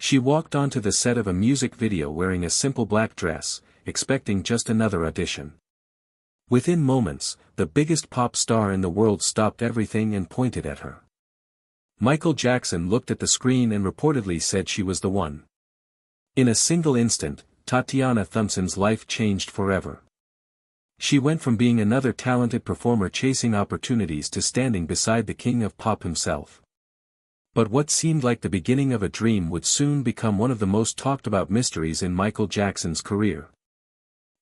She walked onto the set of a music video wearing a simple black dress, expecting just another audition. Within moments, the biggest pop star in the world stopped everything and pointed at her. Michael Jackson looked at the screen and reportedly said she was the one. In a single instant, Tatiana Thumbtzen's life changed forever. She went from being another talented performer chasing opportunities to standing beside the king of pop himself. But what seemed like the beginning of a dream would soon become one of the most talked about mysteries in Michael Jackson's career.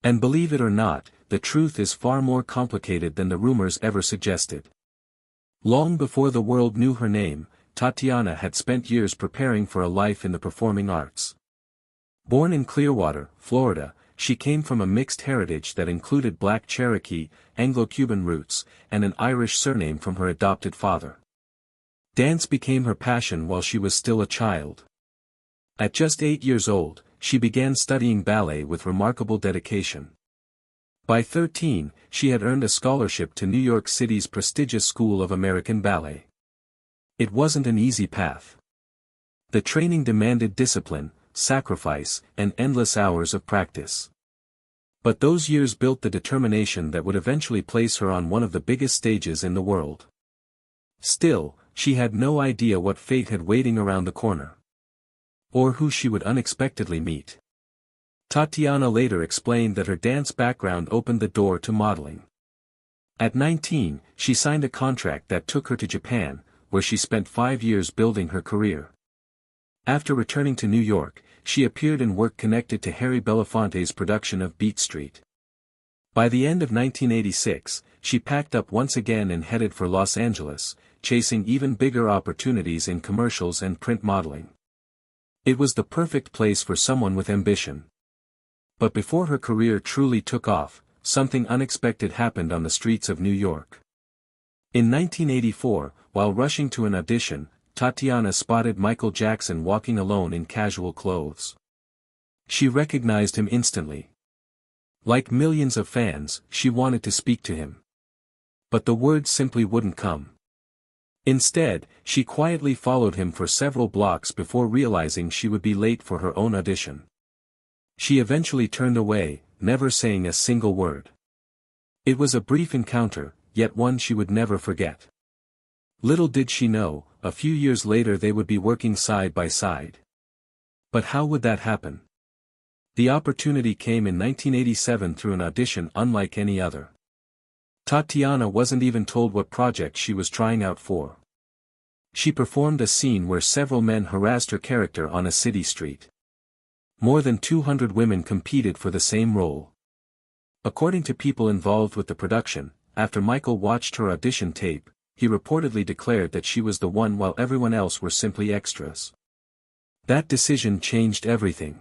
And believe it or not, the truth is far more complicated than the rumors ever suggested. Long before the world knew her name, Tatiana had spent years preparing for a life in the performing arts. Born in Clearwater, Florida, she came from a mixed heritage that included Black Cherokee, Anglo-Cuban roots, and an Irish surname from her adopted father. Dance became her passion while she was still a child. At just 8 years old, she began studying ballet with remarkable dedication. By 13, she had earned a scholarship to New York City's prestigious School of American Ballet. It wasn't an easy path. The training demanded discipline, sacrifice, and endless hours of practice. But those years built the determination that would eventually place her on one of the biggest stages in the world. Still, she had no idea what fate had waiting around the corner. Or who she would unexpectedly meet. Tatiana later explained that her dance background opened the door to modeling. At 19, she signed a contract that took her to Japan, where she spent 5 years building her career. After returning to New York, she appeared in work connected to Harry Belafonte's production of Beat Street. By the end of 1986, she packed up once again and headed for Los Angeles, chasing even bigger opportunities in commercials and print modeling. It was the perfect place for someone with ambition. But before her career truly took off, something unexpected happened on the streets of New York. In 1984, while rushing to an audition, Tatiana spotted Michael Jackson walking alone in casual clothes. She recognized him instantly. Like millions of fans, she wanted to speak to him. But the words simply wouldn't come. Instead, she quietly followed him for several blocks before realizing she would be late for her own audition. She eventually turned away, never saying a single word. It was a brief encounter, yet one she would never forget. Little did she know, a few years later they would be working side by side. But how would that happen? The opportunity came in 1987 through an audition unlike any other. Tatiana wasn't even told what project she was trying out for. She performed a scene where several men harassed her character on a city street. More than 200 women competed for the same role. According to people involved with the production, after Michael watched her audition tape, he reportedly declared that she was the one while everyone else were simply extras. That decision changed everything.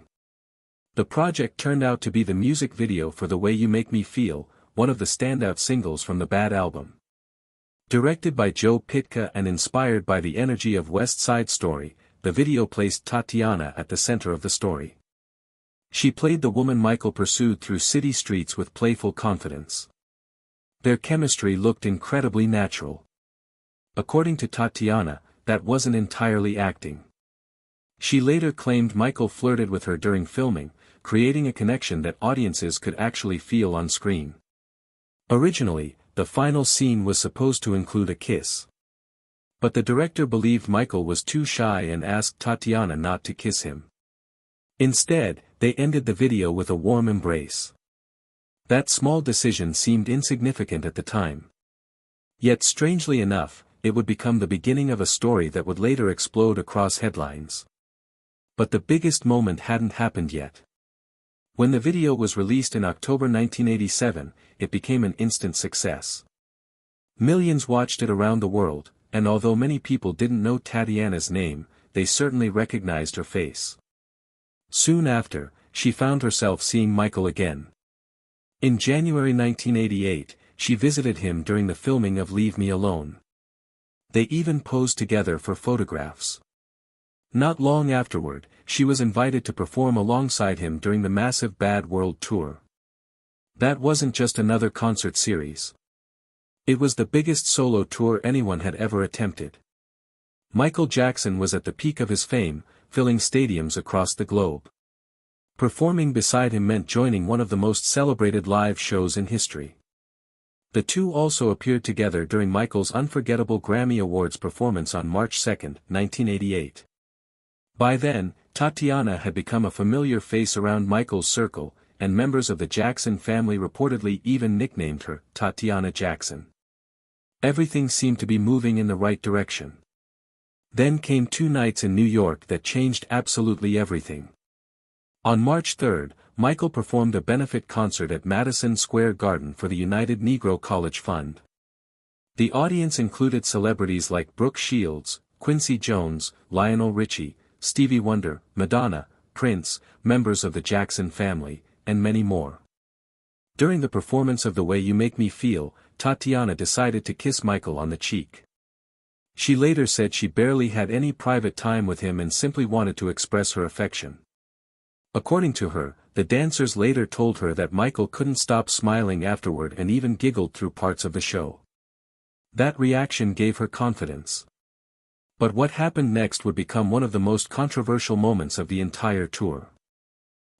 The project turned out to be the music video for The Way You Make Me Feel, one of the standout singles from the Bad album. Directed by Joe Pytka and inspired by the energy of West Side Story, the video placed Tatiana at the center of the story. She played the woman Michael pursued through city streets with playful confidence. Their chemistry looked incredibly natural. According to Tatiana, that wasn't entirely acting. She later claimed Michael flirted with her during filming, creating a connection that audiences could actually feel on screen. Originally, the final scene was supposed to include a kiss. But the director believed Michael was too shy and asked Tatiana not to kiss him. Instead, they ended the video with a warm embrace. That small decision seemed insignificant at the time. Yet strangely enough, it would become the beginning of a story that would later explode across headlines. But the biggest moment hadn't happened yet. When the video was released in October 1987, it became an instant success. Millions watched it around the world, and although many people didn't know Tatiana's name, they certainly recognized her face. Soon after, she found herself seeing Michael again. In January 1988, she visited him during the filming of Leave Me Alone. They even posed together for photographs. Not long afterward, she was invited to perform alongside him during the massive Bad World Tour. That wasn't just another concert series. It was the biggest solo tour anyone had ever attempted. Michael Jackson was at the peak of his fame, filling stadiums across the globe. Performing beside him meant joining one of the most celebrated live shows in history. The two also appeared together during Michael's unforgettable Grammy Awards performance on March 2, 1988. By then, Tatiana had become a familiar face around Michael's circle, and members of the Jackson family reportedly even nicknamed her Tatiana Jackson. Everything seemed to be moving in the right direction. Then came 2 nights in New York that changed absolutely everything. On March 3, Michael performed a benefit concert at Madison Square Garden for the United Negro College Fund. The audience included celebrities like Brooke Shields, Quincy Jones, Lionel Richie, Stevie Wonder, Madonna, Prince, members of the Jackson family, and many more. During the performance of The Way You Make Me Feel, Tatiana decided to kiss Michael on the cheek. She later said she barely had any private time with him and simply wanted to express her affection. According to her, the dancers later told her that Michael couldn't stop smiling afterward and even giggled through parts of the show. That reaction gave her confidence. But what happened next would become one of the most controversial moments of the entire tour.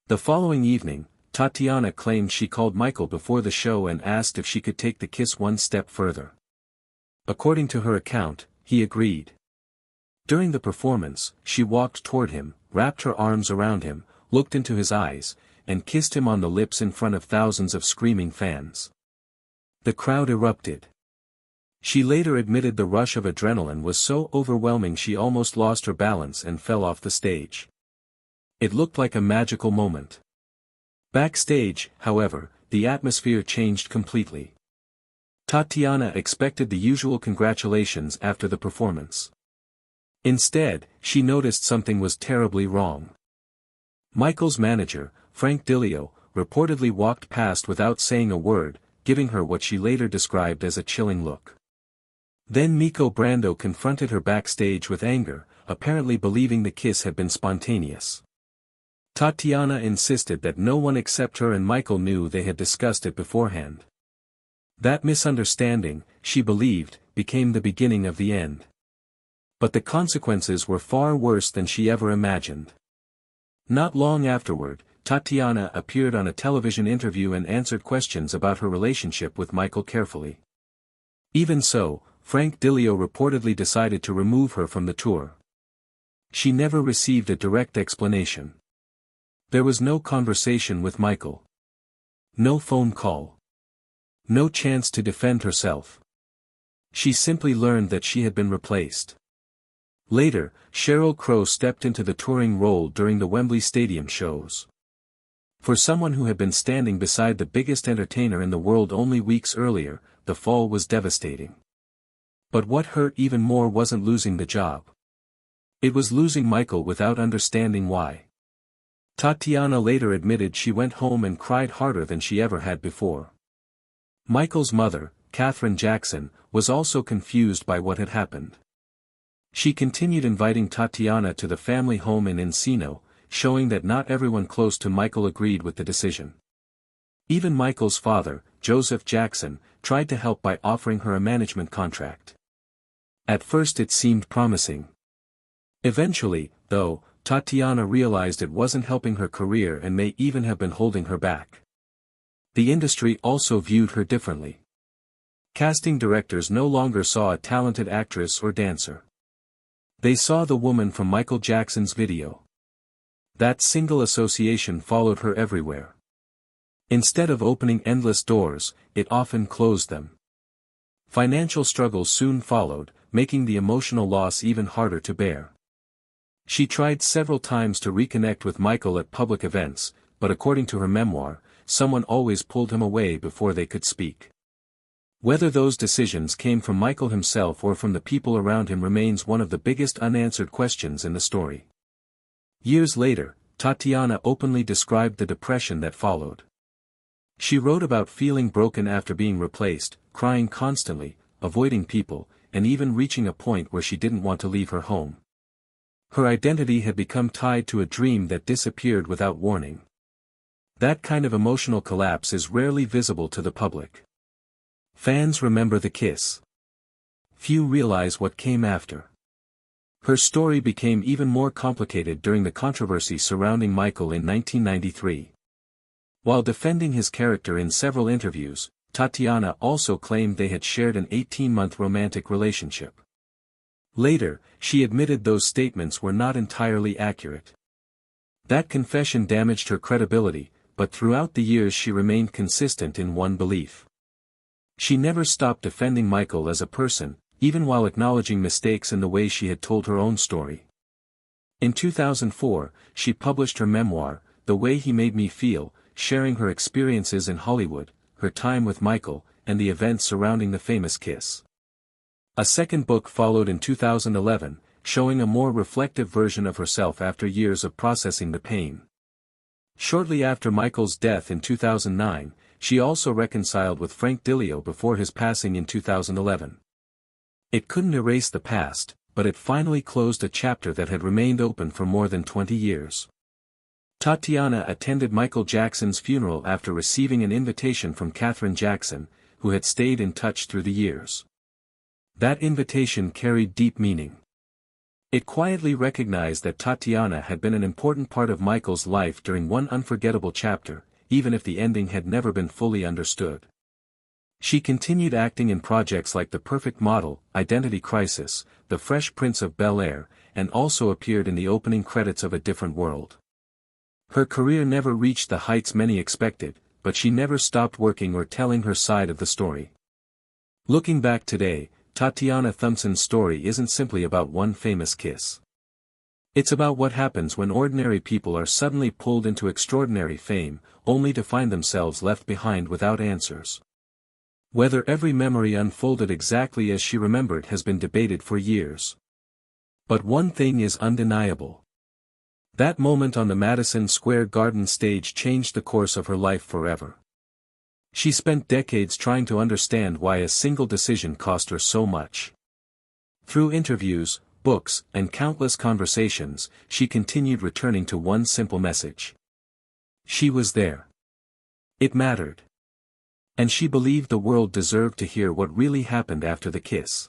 The following evening, Tatiana claimed she called Michael before the show and asked if she could take the kiss one step further. According to her account, he agreed. During the performance, she walked toward him, wrapped her arms around him, looked into his eyes, and kissed him on the lips in front of thousands of screaming fans. The crowd erupted. She later admitted the rush of adrenaline was so overwhelming she almost lost her balance and fell off the stage. It looked like a magical moment. Backstage, however, the atmosphere changed completely. Tatiana expected the usual congratulations after the performance. Instead, she noticed something was terribly wrong. Michael's manager, Frank Dilio, reportedly walked past without saying a word, giving her what she later described as a chilling look. Then Miko Brando confronted her backstage with anger, apparently believing the kiss had been spontaneous. Tatiana insisted that no one except her and Michael knew they had discussed it beforehand. That misunderstanding, she believed, became the beginning of the end. But the consequences were far worse than she ever imagined. Not long afterward, Tatiana appeared on a television interview and answered questions about her relationship with Michael carefully. Even so, Frank Dilio reportedly decided to remove her from the tour. She never received a direct explanation. There was no conversation with Michael. No phone call. No chance to defend herself. She simply learned that she had been replaced. Later, Sheryl Crow stepped into the touring role during the Wembley Stadium shows. For someone who had been standing beside the biggest entertainer in the world only weeks earlier, the fall was devastating. But what hurt even more wasn't losing the job. It was losing Michael without understanding why. Tatiana later admitted she went home and cried harder than she ever had before. Michael's mother, Katherine Jackson, was also confused by what had happened. She continued inviting Tatiana to the family home in Encino, showing that not everyone close to Michael agreed with the decision. Even Michael's father, Joseph Jackson, tried to help by offering her a management contract. At first it seemed promising. Eventually, though, Tatiana realized it wasn't helping her career and may even have been holding her back. The industry also viewed her differently. Casting directors no longer saw a talented actress or dancer. They saw the woman from Michael Jackson's video. That single association followed her everywhere. Instead of opening endless doors, it often closed them. Financial struggles soon followed, making the emotional loss even harder to bear. She tried several times to reconnect with Michael at public events, but according to her memoir, someone always pulled him away before they could speak. Whether those decisions came from Michael himself or from the people around him remains one of the biggest unanswered questions in the story. Years later, Tatiana openly described the depression that followed. She wrote about feeling broken after being replaced, crying constantly, avoiding people, and even reaching a point where she didn't want to leave her home. Her identity had become tied to a dream that disappeared without warning. That kind of emotional collapse is rarely visible to the public. Fans remember the kiss. Few realize what came after. Her story became even more complicated during the controversy surrounding Michael in 1993. While defending his character in several interviews, Tatiana also claimed they had shared an 18-month romantic relationship. Later, she admitted those statements were not entirely accurate. That confession damaged her credibility, but throughout the years she remained consistent in one belief. She never stopped defending Michael as a person, even while acknowledging mistakes in the way she had told her own story. In 2004, she published her memoir, The Way He Made Me Feel, sharing her experiences in Hollywood, her time with Michael, and the events surrounding the famous kiss. A second book followed in 2011, showing a more reflective version of herself after years of processing the pain. Shortly after Michael's death in 2009, she also reconciled with Frank Dilio before his passing in 2011. It couldn't erase the past, but it finally closed a chapter that had remained open for more than 20 years. Tatiana attended Michael Jackson's funeral after receiving an invitation from Katherine Jackson, who had stayed in touch through the years. That invitation carried deep meaning. It quietly recognized that Tatiana had been an important part of Michael's life during one unforgettable chapter, even if the ending had never been fully understood. She continued acting in projects like The Perfect Model, Identity Crisis, The Fresh Prince of Bel-Air, and also appeared in the opening credits of A Different World. Her career never reached the heights many expected, but she never stopped working or telling her side of the story. Looking back today, Tatiana Thumbtzen's story isn't simply about one famous kiss. It's about what happens when ordinary people are suddenly pulled into extraordinary fame, only to find themselves left behind without answers. Whether every memory unfolded exactly as she remembered has been debated for years. But one thing is undeniable. That moment on the Madison Square Garden stage changed the course of her life forever. She spent decades trying to understand why a single decision cost her so much. Through interviews, books, and countless conversations, she continued returning to one simple message. She was there. It mattered. And she believed the world deserved to hear what really happened after the kiss.